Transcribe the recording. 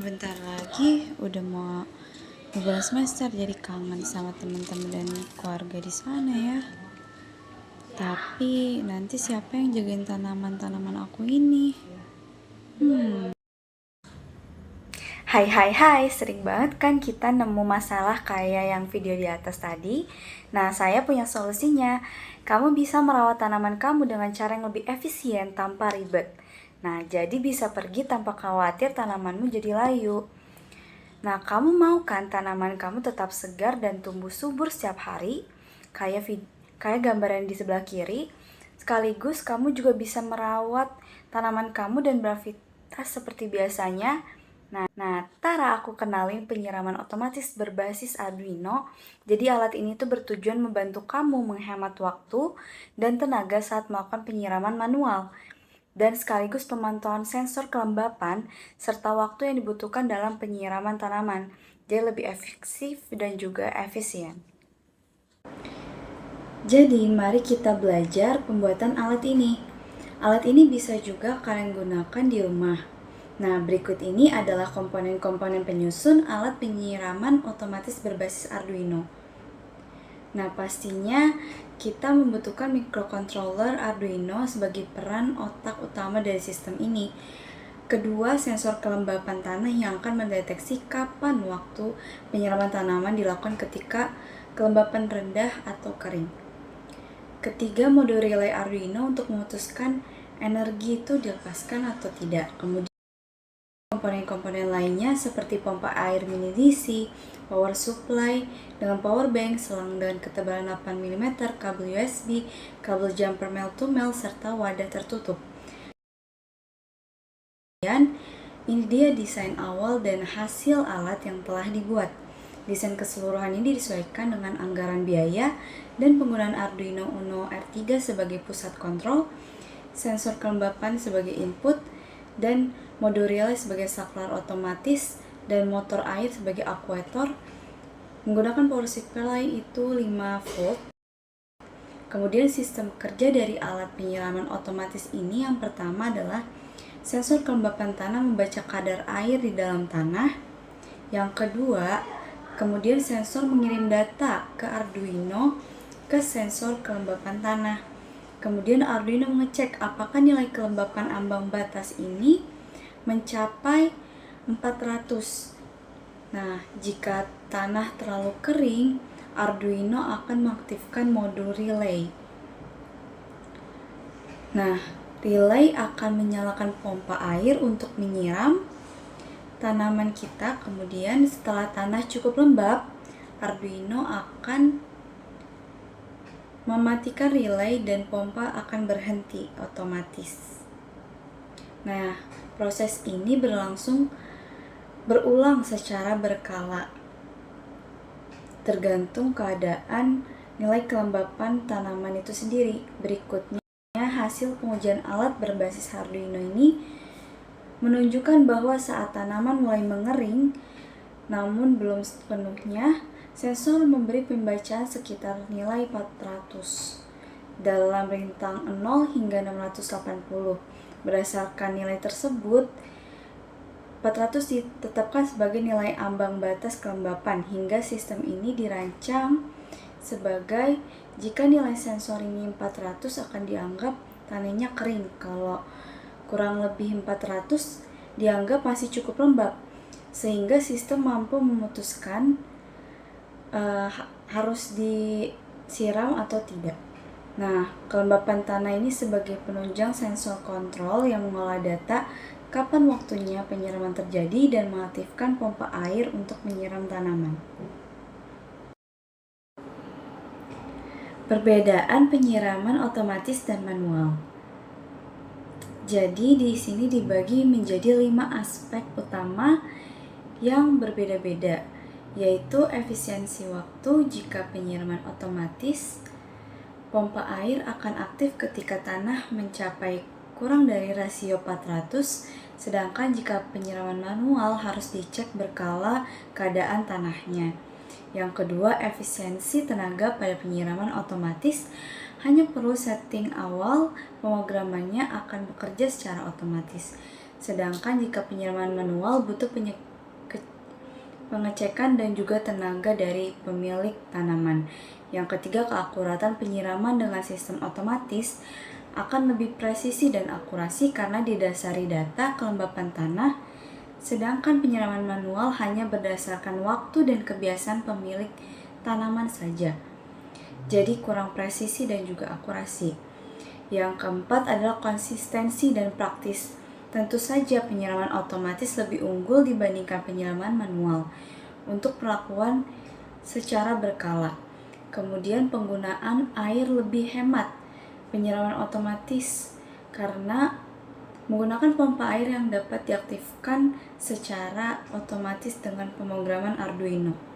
Bentar lagi udah mau bulan semester, jadi kangen sama teman-teman dan keluarga di sana ya. Tapi nanti siapa yang jagain tanaman-tanaman aku ini? Hai, sering banget kan kita nemu masalah kayak yang video di atas tadi. Nah, saya punya solusinya. Kamu bisa merawat tanaman kamu dengan cara yang lebih efisien tanpa ribet. Nah, jadi bisa pergi tanpa khawatir tanamanmu jadi layu. Nah, kamu mau kan tanaman kamu tetap segar dan tumbuh subur setiap hari? Kayak gambaran di sebelah kiri. Sekaligus kamu juga bisa merawat tanaman kamu dan beraktivitas seperti biasanya. Nah, Tara aku kenalin penyiraman otomatis berbasis Arduino. Jadi alat ini tuh bertujuan membantu kamu menghemat waktu dan tenaga saat melakukan penyiraman manual. Dan sekaligus pemantauan sensor kelembapan serta waktu yang dibutuhkan dalam penyiraman tanaman. Jadi lebih efektif dan juga efisien. Jadi mari kita belajar pembuatan alat ini. Alat ini bisa juga kalian gunakan di rumah. Nah, berikut ini adalah komponen-komponen penyusun alat penyiraman otomatis berbasis Arduino. Nah, pastinya kita membutuhkan microcontroller Arduino sebagai peran otak utama dari sistem ini. Kedua, sensor kelembapan tanah yang akan mendeteksi kapan waktu penyiraman tanaman dilakukan ketika kelembapan rendah atau kering. Ketiga, mode relay Arduino untuk memutuskan energi itu dilepaskan atau tidak. Kemudian komponen-komponen lainnya seperti pompa air mini DC, power supply dengan power bank, selang dengan ketebalan 8 mm, kabel USB, kabel jumper male to male, serta wadah tertutup. Kemudian, ini dia desain awal dan hasil alat yang telah dibuat. Desain keseluruhan ini disesuaikan dengan anggaran biaya dan penggunaan Arduino Uno R3 sebagai pusat kontrol, sensor kelembapan sebagai input, dan mode relay sebagai saklar otomatis, dan motor air sebagai akuator. Menggunakan power supply itu 5 volt. Kemudian sistem kerja dari alat penyiraman otomatis ini yang pertama adalah sensor kelembapan tanah membaca kadar air di dalam tanah. Yang kedua, kemudian sensor mengirim data ke Arduino ke sensor kelembapan tanah. Kemudian Arduino mengecek apakah nilai kelembapan ambang batas ini mencapai 400. Nah, jika tanah terlalu kering, Arduino akan mengaktifkan modul relay. Nah, relay akan menyalakan pompa air untuk menyiram tanaman kita. Kemudian setelah tanah cukup lembab, Arduino akan mematikan relay dan pompa akan berhenti otomatis. Nah, proses ini berulang secara berkala tergantung keadaan nilai kelembapan tanaman itu sendiri. Berikutnya, hasil pengujian alat berbasis Arduino ini menunjukkan bahwa saat tanaman mulai mengering, namun belum sepenuhnya, sensor memberi pembacaan sekitar nilai 400 dalam rentang 0 hingga 680. Berdasarkan nilai tersebut, 400 ditetapkan sebagai nilai ambang batas kelembapan hingga sistem ini dirancang sebagai jika nilai sensor ini 400 akan dianggap tanahnya kering. Kalau kurang lebih 400 dianggap masih cukup lembab, sehingga sistem mampu memutuskan harus disiram atau tidak. Nah, kelembapan tanah ini sebagai penunjang sensor kontrol yang mengolah data kapan waktunya penyiraman terjadi dan mengaktifkan pompa air untuk menyiram tanaman. Perbedaan penyiraman otomatis dan manual. Jadi di sini dibagi menjadi 5 aspek utama yang berbeda-beda, yaitu efisiensi waktu jika penyiraman otomatis. Pompa air akan aktif ketika tanah mencapai kurang dari rasio 400, sedangkan jika penyiraman manual harus dicek berkala keadaan tanahnya. Yang kedua, efisiensi tenaga pada penyiraman otomatis hanya perlu setting awal, pemrogramannya akan bekerja secara otomatis. Sedangkan jika penyiraman manual butuh pengecekan dan juga tenaga dari pemilik tanaman. Yang ketiga, keakuratan penyiraman dengan sistem otomatis akan lebih presisi dan akurasi karena didasari data kelembapan tanah, sedangkan penyiraman manual hanya berdasarkan waktu dan kebiasaan pemilik tanaman saja. Jadi kurang presisi dan juga akurasi. Yang keempat adalah konsistensi dan praktis. Tentu saja penyiraman otomatis lebih unggul dibandingkan penyiraman manual untuk perlakuan secara berkala. Kemudian penggunaan air lebih hemat. Penyiraman otomatis karena menggunakan pompa air yang dapat diaktifkan secara otomatis dengan pemrograman Arduino.